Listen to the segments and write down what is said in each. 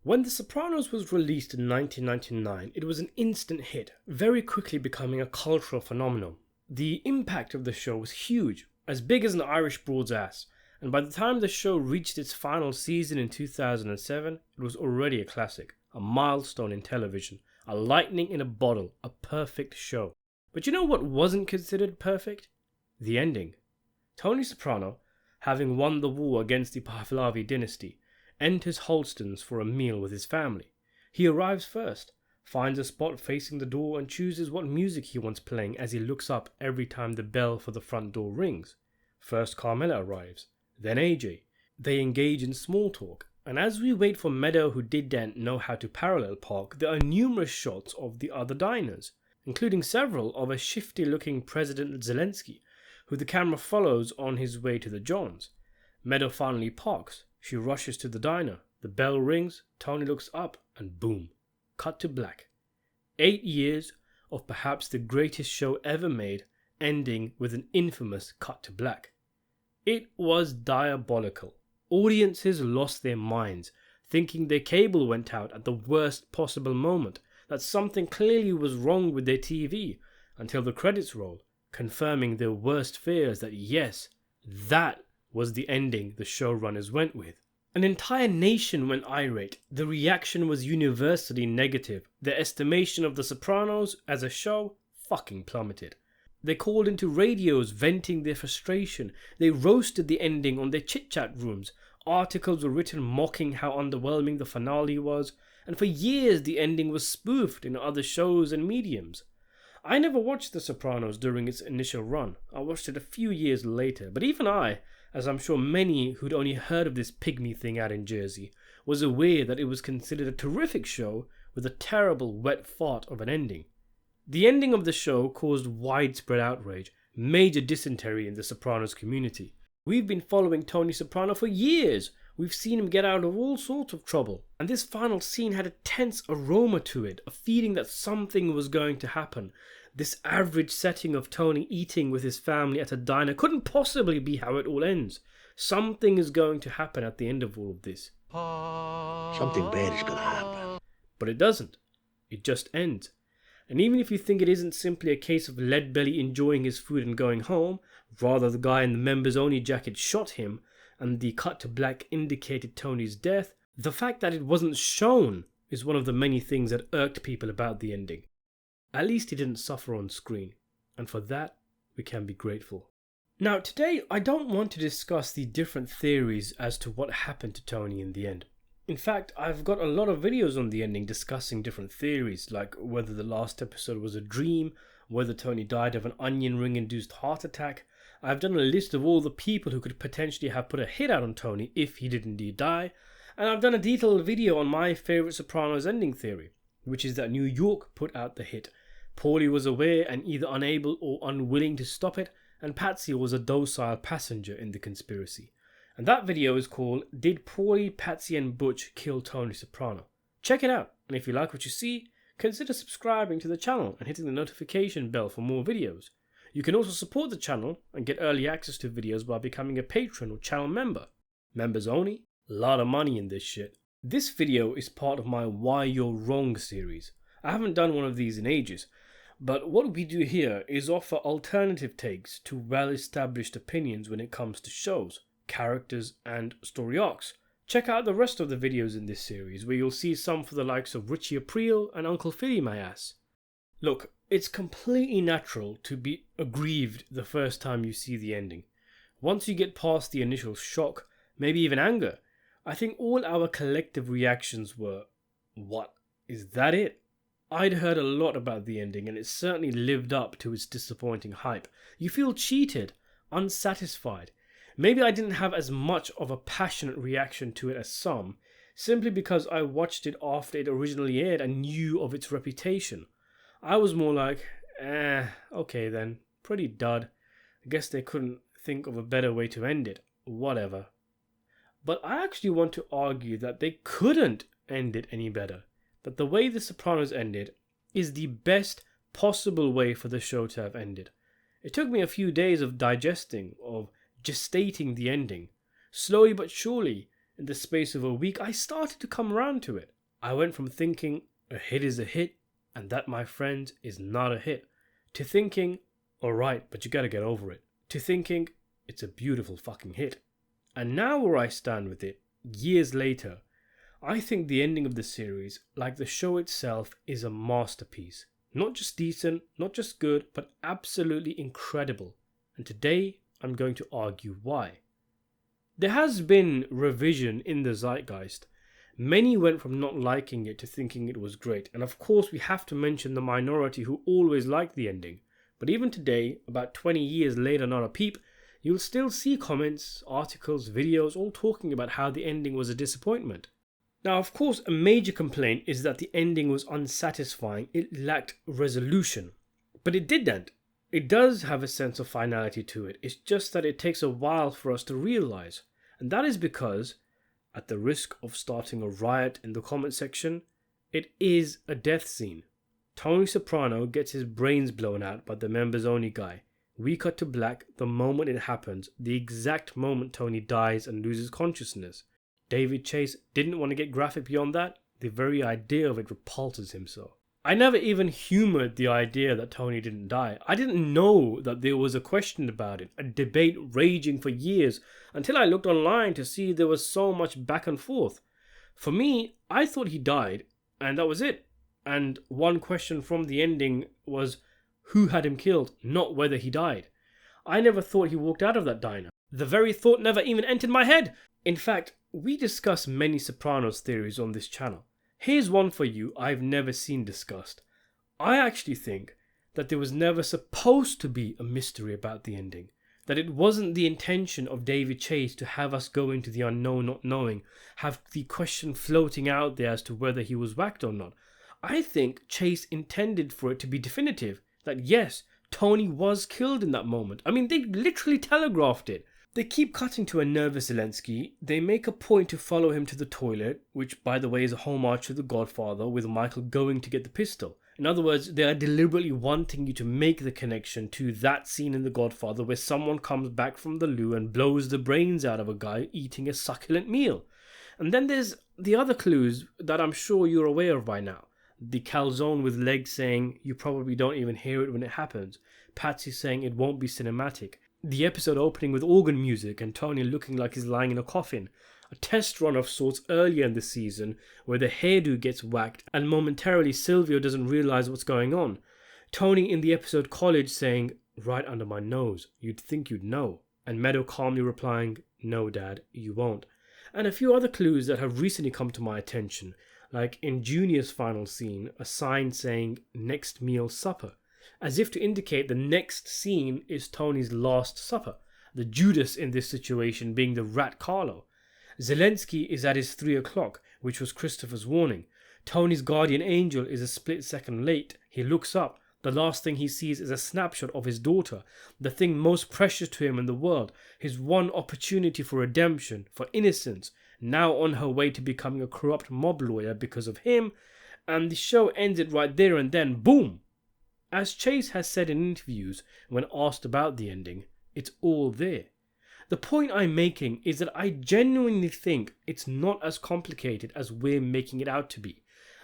When The Sopranos was released in 1999, it was an instant hit, very quickly becoming a cultural phenomenon. The impact of the show was huge, as big as an Irish broad's ass, and by the time the show reached its final season in 2007, it was already a classic, a milestone in television, a lightning in a bottle, a perfect show. But you know what wasn't considered perfect? The ending. Tony Soprano, having won the war against the Pahlavi dynasty, enters Holston's for a meal with his family. He arrives first, finds a spot facing the door and chooses what music he wants playing as he looks up every time the bell for the front door rings. First Carmela arrives, then AJ. They engage in small talk, and as we wait for Meadow who didn't know how to parallel park, there are numerous shots of the other diners, including several of a shifty looking President Zelensky, who the camera follows on his way to the Johns. Meadow finally parks. She rushes to the diner. The bell rings, Tony looks up, and boom, cut to black. 8 years of perhaps the greatest show ever made, ending with an infamous cut to black. It was diabolical. Audiences lost their minds, thinking their cable went out at the worst possible moment, that something clearly was wrong with their TV, until the credits roll, confirming their worst fears that yes, that was the ending the showrunners went with. An entire nation went irate. The reaction was universally negative. Their estimation of The Sopranos as a show fucking plummeted. They called into radios venting their frustration. They roasted the ending on their chit-chat rooms. Articles were written mocking how underwhelming the finale was, and for years the ending was spoofed in other shows and mediums. I never watched The Sopranos during its initial run. I watched it a few years later, but even I, as I'm sure many who'd only heard of this pygmy thing out in Jersey, was aware that it was considered a terrific show with a terrible wet fart of an ending. The ending of the show caused widespread outrage, major dysentery in the Sopranos community. We've been following Tony Soprano for years. We've seen him get out of all sorts of trouble, and this final scene had a tense aroma to it, a feeling that something was going to happen. This average setting of Tony eating with his family at a diner couldn't possibly be how it all ends. Something is going to happen at the end of all of this. Something bad is going to happen. But it doesn't. It just ends. And even if you think it isn't simply a case of Leadbelly enjoying his food and going home, rather the guy in the members only jacket shot him, and the cut to black indicated Tony's death, the fact that it wasn't shown is one of the many things that irked people about the ending. At least he didn't suffer on screen, and for that we can be grateful. Now today I don't want to discuss the different theories as to what happened to Tony in the end. In fact, I've got a lot of videos on the ending discussing different theories, like whether the last episode was a dream, whether Tony died of an onion ring induced heart attack. I've done a list of all the people who could potentially have put a hit out on Tony if he did indeed die, and I've done a detailed video on my favourite Sopranos ending theory, which is that New York put out the hit. Paulie was aware and either unable or unwilling to stop it, and Patsy was a docile passenger in the conspiracy. And that video is called Did Paulie, Patsy and Butch Kill Tony Soprano? Check it out, and if you like what you see, consider subscribing to the channel and hitting the notification bell for more videos. You can also support the channel and get early access to videos by becoming a patron or channel member. Members only, a lot of money in this shit. This video is part of my Why You're Wrong series. I haven't done one of these in ages, but what we do here is offer alternative takes to well-established opinions when it comes to shows, characters and story arcs. Check out the rest of the videos in this series where you'll see some for the likes of Richie Aprile and Uncle Philly my ass. Look, it's completely natural to be aggrieved the first time you see the ending. Once you get past the initial shock, maybe even anger, I think all our collective reactions were, what, is that it? I'd heard a lot about the ending and it certainly lived up to its disappointing hype. You feel cheated, unsatisfied. Maybe I didn't have as much of a passionate reaction to it as some, simply because I watched it after it originally aired and knew of its reputation. I was more like, okay then, pretty dud. I guess they couldn't think of a better way to end it. Whatever. But I actually want to argue that they couldn't end it any better. That the way The Sopranos ended is the best possible way for the show to have ended. It took me a few days of digesting, of gestating the ending. Slowly but surely, in the space of a week, I started to come around to it. I went from thinking a hit is a hit, and that, my friends, is not a hit, to thinking, alright, but you gotta get over it, to thinking, it's a beautiful fucking hit. And now where I stand with it, years later, I think the ending of the series, like the show itself, is a masterpiece. Not just decent, not just good, but absolutely incredible. And today, I'm going to argue why. There has been revision in the zeitgeist. Many went from not liking it to thinking it was great, and of course we have to mention the minority who always liked the ending. But even today, about 20 years later, not a peep, you'll still see comments, articles, videos all talking about how the ending was a disappointment. Now, of course, a major complaint is that the ending was unsatisfying, it lacked resolution. But it didn't. It does have a sense of finality to it, it's just that it takes a while for us to realise. And that is because, at the risk of starting a riot in the comment section, it is a death scene. Tony Soprano gets his brains blown out by the members only guy. We cut to black the moment it happens, the exact moment Tony dies and loses consciousness. David Chase didn't want to get graphic beyond that. The very idea of it repulses him so. I never even humoured the idea that Tony didn't die. I didn't know that there was a question about it, a debate raging for years, until I looked online to see there was so much back and forth. For me, I thought he died, and that was it. And one question from the ending was who had him killed, not whether he died. I never thought he walked out of that diner. The very thought never even entered my head. In fact, we discuss many Sopranos theories on this channel. Here's one for you I've never seen discussed. I actually think that there was never supposed to be a mystery about the ending. That it wasn't the intention of David Chase to have us go into the unknown not knowing, have the question floating out there as to whether he was whacked or not. I think Chase intended for it to be definitive, that yes, Tony was killed in that moment. I mean, they literally telegraphed it. They keep cutting to a nervous Zelensky. They make a point to follow him to the toilet, which by the way is a homage to The Godfather, with Michael going to get the pistol. In other words, they are deliberately wanting you to make the connection to that scene in The Godfather where someone comes back from the loo and blows the brains out of a guy eating a succulent meal. And then there's the other clues that I'm sure you're aware of by now. The calzone with legs saying you probably don't even hear it when it happens. Patsy saying it won't be cinematic. The episode opening with organ music and Tony looking like he's lying in a coffin. A test run of sorts earlier in the season where the hairdo gets whacked and momentarily Silvio doesn't realise what's going on. Tony in the episode College saying, right under my nose, you'd think you'd know. And Meadow calmly replying, no dad, you won't. And a few other clues that have recently come to my attention, like in Junior's final scene, a sign saying next meal supper, as if to indicate the next scene is Tony's last supper, the Judas in this situation being the rat Carlo. Zelensky is at his 3 o'clock, which was Christopher's warning. Tony's guardian angel is a split second late. He looks up. The last thing he sees is a snapshot of his daughter, the thing most precious to him in the world, his one opportunity for redemption, for innocence, now on her way to becoming a corrupt mob lawyer because of him, and the show ends it right there and then, boom! As Chase has said in interviews when asked about the ending, it's all there. The point I'm making is that I genuinely think it's not as complicated as we're making it out to be.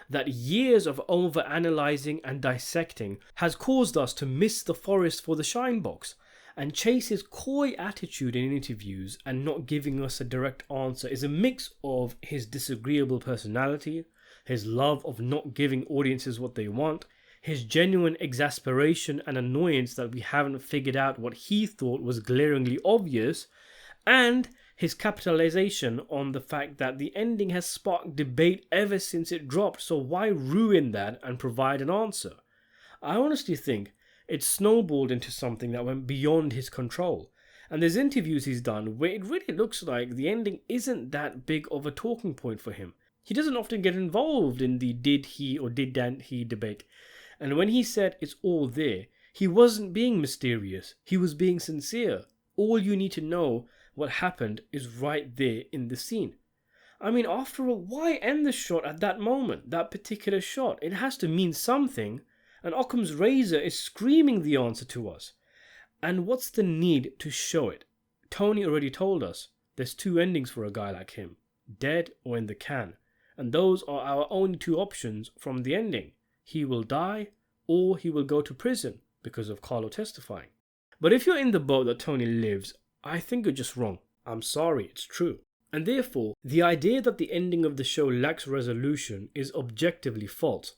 That years of over-analysing and dissecting has caused us to miss the forest for the shine box. And Chase's coy attitude in interviews and not giving us a direct answer is a mix of his disagreeable personality, his love of not giving audiences what they want, his genuine exasperation and annoyance that we haven't figured out what he thought was glaringly obvious, and his capitalization on the fact that the ending has sparked debate ever since it dropped, so why ruin that and provide an answer? I honestly think it snowballed into something that went beyond his control. And there's interviews he's done where it really looks like the ending isn't that big of a talking point for him. He doesn't often get involved in the did he or didn't he debate. And when he said it's all there, he wasn't being mysterious. He was being sincere. All you need to know what happened is right there in the scene. I mean, after all, why end the shot at that moment, that particular shot? It has to mean something. And Occam's razor is screaming the answer to us. And what's the need to show it? Tony already told us there's two endings for a guy like him. dead or in the can. And those are our only two options from the ending. He will die or he will go to prison because of Carlo testifying. But if you're in the boat that Tony lives, I think you're just wrong. I'm sorry, it's true. And therefore, the idea that the ending of the show lacks resolution is objectively false.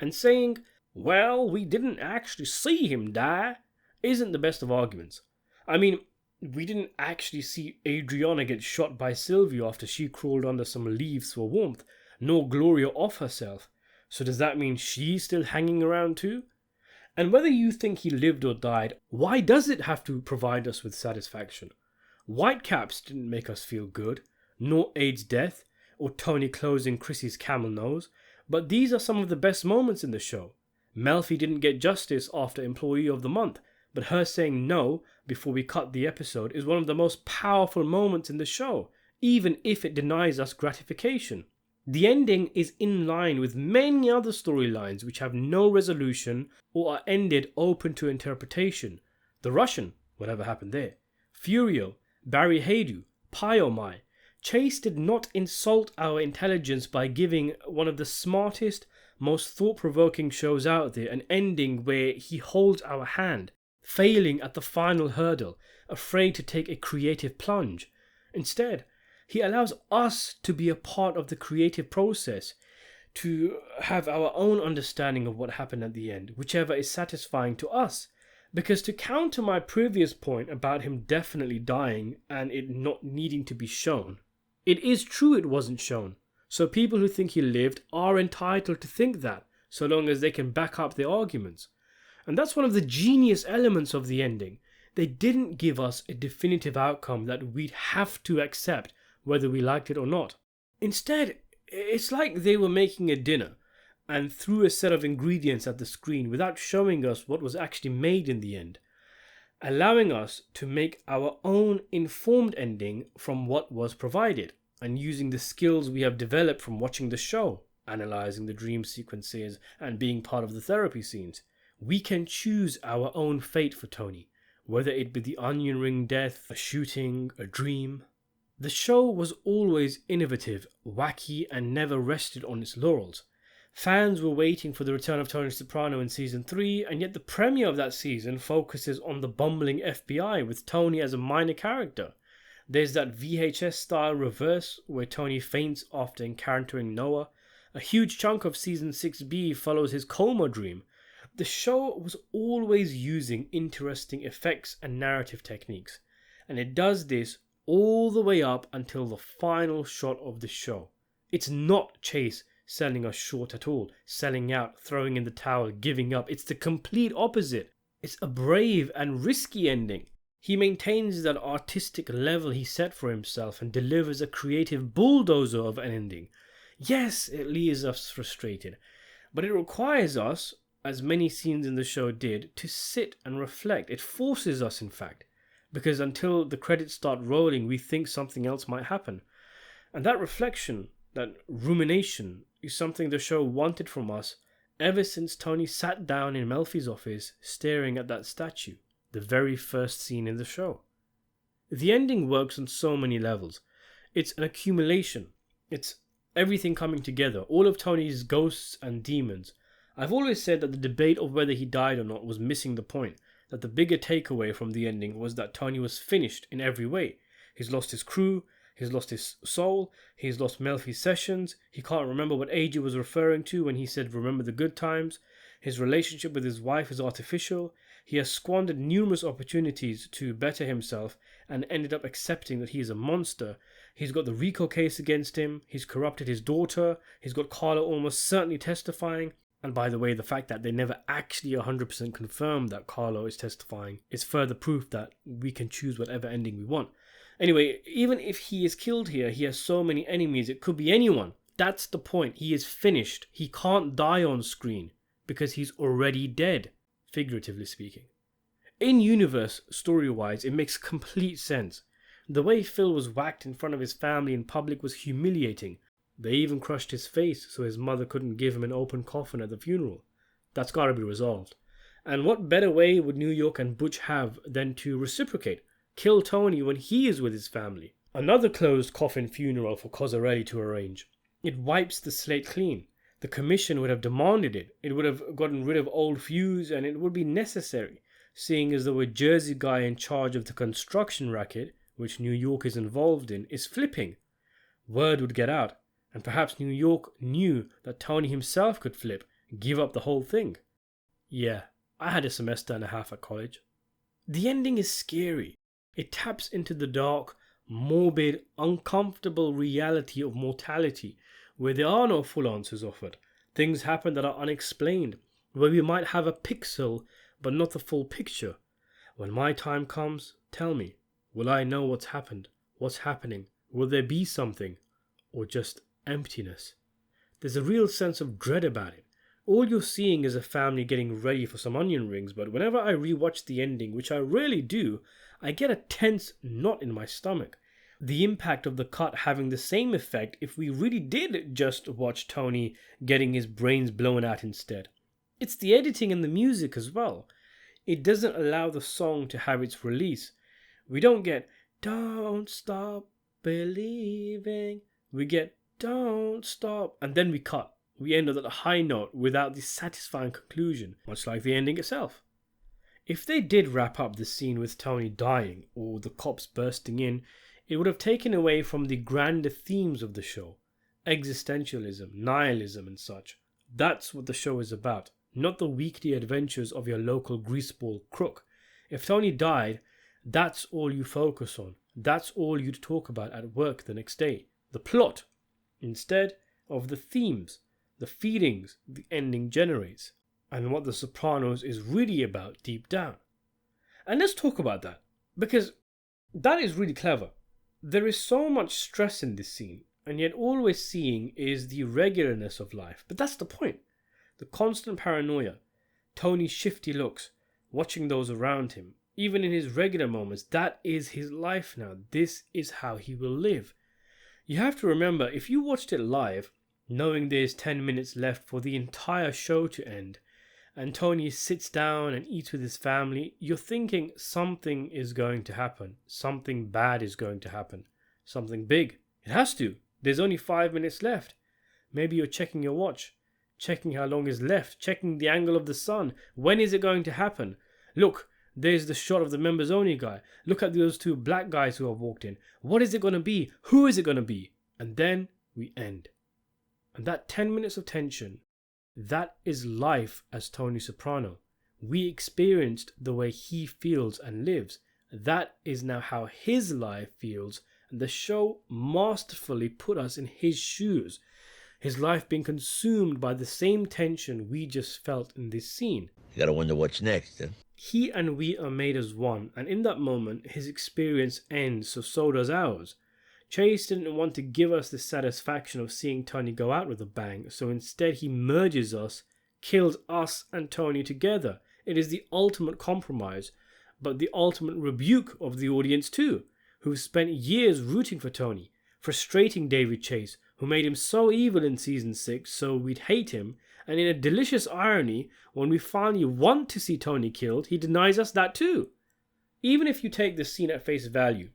And saying, well, we didn't actually see him die, isn't the best of arguments. I mean, we didn't actually see Adriana get shot by Silvio after she crawled under some leaves for warmth, nor Gloria off herself. So does that mean she's still hanging around too? And whether you think he lived or died, why does it have to provide us with satisfaction? Whitecaps didn't make us feel good, nor Aid's death, or Tony closing Chrissy's camel nose, but these are some of the best moments in the show. Melfi didn't get justice after Employee of the Month, but her saying no before we cut the episode is one of the most powerful moments in the show, even if it denies us gratification. The ending is in line with many other storylines which have no resolution or are ended open to interpretation. The Russian, whatever happened there, Furio, Barry Haydu, Pyomai. Chase did not insult our intelligence by giving one of the smartest, most thought-provoking shows out there an ending where he holds our hand, failing at the final hurdle, afraid to take a creative plunge. Instead, he allows us to be a part of the creative process, to have our own understanding of what happened at the end, whichever is satisfying to us. Because to counter my previous point about him definitely dying and it not needing to be shown, it is true it wasn't shown. So people who think he lived are entitled to think that, so long as they can back up their arguments. And that's one of the genius elements of the ending. They didn't give us a definitive outcome that we'd have to accept whether we liked it or not. Instead, it's like they were making a dinner and threw a set of ingredients at the screen without showing us what was actually made in the end, allowing us to make our own informed ending from what was provided, and using the skills we have developed from watching the show, analysing the dream sequences and being part of the therapy scenes. We can choose our own fate for Tony, whether it be the onion ring death, a shooting, a dream. The show was always innovative, wacky, and never rested on its laurels. Fans were waiting for the return of Tony Soprano in season 3, and yet the premiere of that season focuses on the bumbling FBI with Tony as a minor character. There's that VHS style reverse where Tony faints after encountering Noah. A huge chunk of season 6B follows his coma dream. The show was always using interesting effects and narrative techniques, and it does this all the way up until the final shot of the show. It's not Chase selling us short at all, selling out, throwing in the towel, giving up. It's the complete opposite. It's a brave and risky ending. He maintains that artistic level he set for himself and delivers a creative bulldozer of an ending. Yes, it leaves us frustrated, but it requires us, as many scenes in the show did, to sit and reflect. It forces us, in fact, because until the credits start rolling, we think something else might happen. And that reflection, that rumination, is something the show wanted from us ever since Tony sat down in Melfi's office staring at that statue, the very first scene in the show. The ending works on so many levels. It's an accumulation. It's everything coming together, all of Tony's ghosts and demons. I've always said that the debate of whether he died or not was missing the point, that the bigger takeaway from the ending was that Tony was finished in every way. He's lost his crew, he's lost his soul, he's lost Melfi's sessions, he can't remember what age he was referring to when he said remember the good times, his relationship with his wife is artificial, he has squandered numerous opportunities to better himself and ended up accepting that he is a monster. He's got the RICO case against him, he's corrupted his daughter, he's got Carlo almost certainly testifying. And by the way, the fact that they never actually 100% confirmed that Carlo is testifying is further proof that we can choose whatever ending we want. Anyway, even if he is killed here, he has so many enemies, it could be anyone. That's the point. He is finished. He can't die on screen because he's already dead, figuratively speaking. In universe, story-wise, it makes complete sense. The way Phil was whacked in front of his family in public was humiliating. They even crushed his face so his mother couldn't give him an open coffin at the funeral. That's gotta be resolved. And what better way would New York and Butch have than to reciprocate? Kill Tony when he is with his family. Another closed coffin funeral for Cosarelli to arrange. It wipes the slate clean. The commission would have demanded it. It would have gotten rid of old feuds, and it would be necessary, seeing as though a Jersey guy in charge of the construction racket, which New York is involved in, is flipping. Word would get out, and perhaps New York knew that Tony himself could flip, give up the whole thing. Yeah, I had a semester and a half at college. The ending is scary. It taps into the dark, morbid, uncomfortable reality of mortality, where there are no full answers offered. Things happen that are unexplained, where we might have a pixel but not the full picture. When my time comes, tell me, will I know what's happened, what's happening? Will there be something, or just emptiness? There's a real sense of dread about it. All you're seeing is a family getting ready for some onion rings, but whenever I rewatch the ending, which I rarely do, I get a tense knot in my stomach. The impact of the cut having the same effect if we really did just watch Tony getting his brains blown out instead. It's the editing and the music as well. It doesn't allow the song to have its release. We don't get "Don't Stop Believing." We get "Don't Stop," and then we cut. We end on a high note without the satisfying conclusion, much like the ending itself. If they did wrap up the scene with Tony dying or the cops bursting in, it would have taken away from the grander themes of the show. Existentialism, nihilism and such. That's what the show is about, not the weekly adventures of your local greaseball crook. If Tony died, that's all you focus on. That's all you'd talk about at work the next day. The plot, instead of the themes, the feelings the ending generates, and what The Sopranos is really about deep down. And let's talk about that, because that is really clever. There is so much stress in this scene, and yet all we're seeing is the regularness of life. But that's the point. The constant paranoia, Tony's shifty looks, watching those around him, even in his regular moments, that is his life now. This is how he will live. You have to remember, if you watched it live, knowing there's 10 minutes left for the entire show to end, and Tony sits down and eats with his family, you're thinking something is going to happen. Something bad is going to happen. Something big. It has to. There's only 5 minutes left. Maybe you're checking your watch, checking how long is left, checking the angle of the sun. When is it going to happen? Look, there's the shot of the members only guy. Look at those two black guys who have walked in. What is it going to be? Who is it going to be? And then we end. And that 10 minutes of tension, that is life as Tony Soprano. We experienced the way he feels and lives. That is now how his life feels, and the show masterfully put us in his shoes. His life being consumed by the same tension we just felt in this scene. You gotta wonder what's next, huh? He and we are made as one, and in that moment his experience ends, so does ours. Chase didn't want to give us the satisfaction of seeing Tony go out with a bang, so instead he merges us, kills us and Tony together. It is the ultimate compromise, but the ultimate rebuke of the audience too, who've spent years rooting for Tony, frustrating David Chase, who made him so evil in season 6 so we'd hate him, and in a delicious irony, when we finally want to see Tony killed, he denies us that too. Even if you take this scene at face value,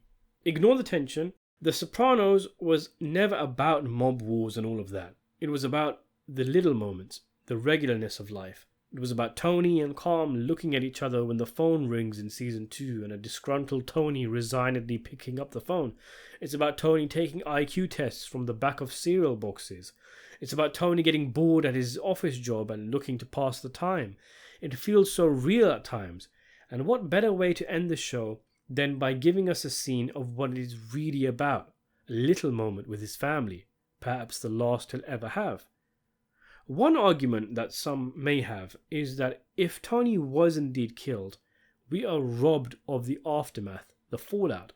ignore the tension. The Sopranos was never about mob wars and all of that. It was about the little moments, the regularness of life. It was about Tony and Calm looking at each other when the phone rings in season 2 and a disgruntled Tony resignedly picking up the phone. It's about Tony taking IQ tests from the back of cereal boxes. It's about Tony getting bored at his office job and looking to pass the time. It feels so real at times. And what better way to end the show than by giving us a scene of what it is really about, a little moment with his family, perhaps the last he'll ever have. One argument that some may have is that if Tony was indeed killed, we are robbed of the aftermath, the fallout.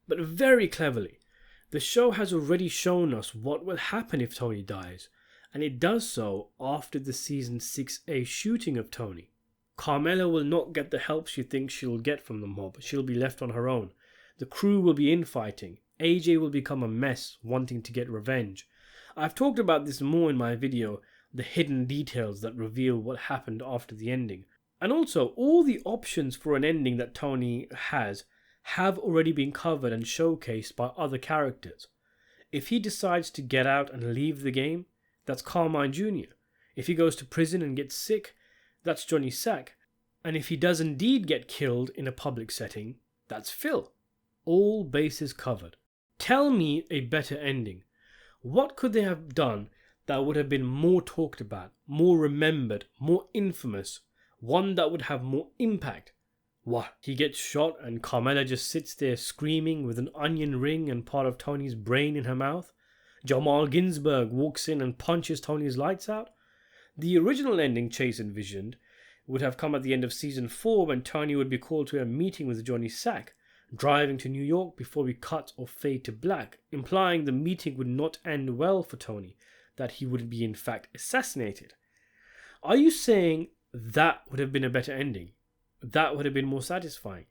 But very cleverly, the show has already shown us what will happen if Tony dies, and it does so after the season 6A shooting of Tony. Carmela will not get the help she thinks she'll get from the mob. She'll be left on her own. The crew will be infighting. AJ will become a mess, wanting to get revenge. I've talked about this more in my video, the hidden details that reveal what happened after the ending. And also, all the options for an ending that Tony has have already been covered and showcased by other characters. If he decides to get out and leave the game, that's Carmine Jr. If he goes to prison and gets sick, that's Johnny Sack. And if he does indeed get killed in a public setting, that's Phil. All bases covered. Tell me a better ending. What could they have done that would have been more talked about, more remembered, more infamous, one that would have more impact? What? He gets shot and Carmela just sits there screaming with an onion ring and part of Tony's brain in her mouth? Jamal Ginsberg walks in and punches Tony's lights out? The original ending Chase envisioned would have come at the end of season 4 when Tony would be called to a meeting with Johnny Sack, driving to New York before we cut or fade to black, implying the meeting would not end well for Tony, that he would be in fact assassinated. Are you saying that would have been a better ending? That would have been more satisfying?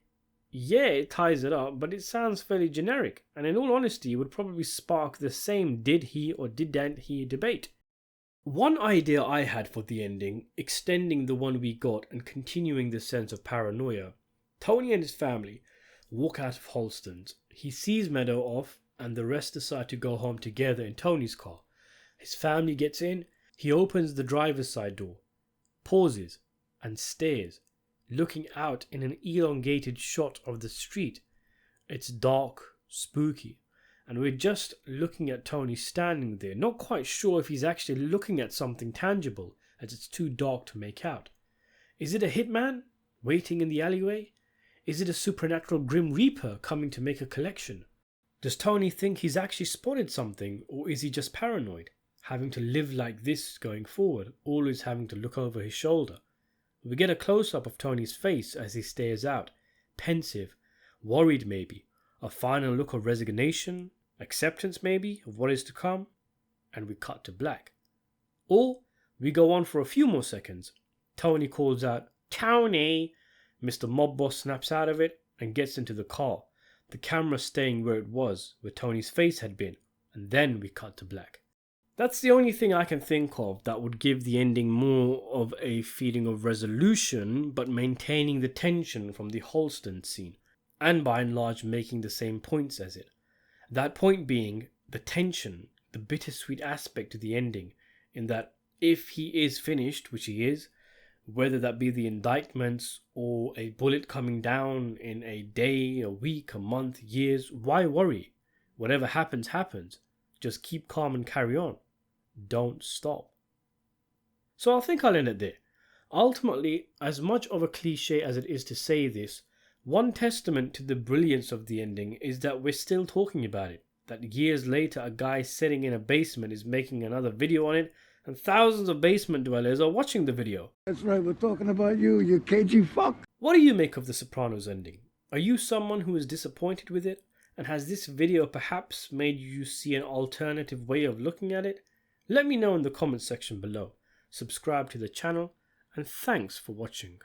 Yeah, it ties it up, but it sounds fairly generic, and in all honesty, it would probably spark the same did he or didn't he debate. One idea I had for the ending, extending the one we got and continuing the sense of paranoia. Tony and his family walk out of Holston's. He sees Meadow off, and the rest decide to go home together in Tony's car. His family gets in. He opens the driver's side door, pauses, and stares, looking out in an elongated shot of the street. It's dark, spooky, and we're just looking at Tony standing there, not quite sure if he's actually looking at something tangible, as it's too dark to make out. Is it a hitman waiting in the alleyway? Is it a supernatural Grim Reaper coming to make a collection? Does Tony think he's actually spotted something, or is he just paranoid, having to live like this going forward, always having to look over his shoulder? We get a close-up of Tony's face as he stares out, pensive, worried maybe, a final look of resignation, acceptance maybe, of what is to come, and we cut to black. Or we go on for a few more seconds. Tony calls out, "Tony!" Mr. Mob Boss snaps out of it and gets into the car, the camera staying where it was, where Tony's face had been, and then we cut to black. That's the only thing I can think of that would give the ending more of a feeling of resolution, but maintaining the tension from the Holston scene, and by and large making the same points as it. That point being the tension, the bittersweet aspect to the ending, in that if he is finished, which he is, whether that be the indictments or a bullet coming down in a day, a week, a month, years, why worry? Whatever happens, happens. Just keep calm and carry on. Don't stop. So I think I'll end it there. Ultimately, as much of a cliche as it is to say this, one testament to the brilliance of the ending is that we're still talking about it. That years later a guy sitting in a basement is making another video on it, and thousands of basement dwellers are watching the video. That's right, we're talking about you cagey fuck. What do you make of the Sopranos ending? Are you someone who is disappointed with it? And has this video perhaps made you see an alternative way of looking at it? Let me know in the comments section below. Subscribe to the channel, and thanks for watching.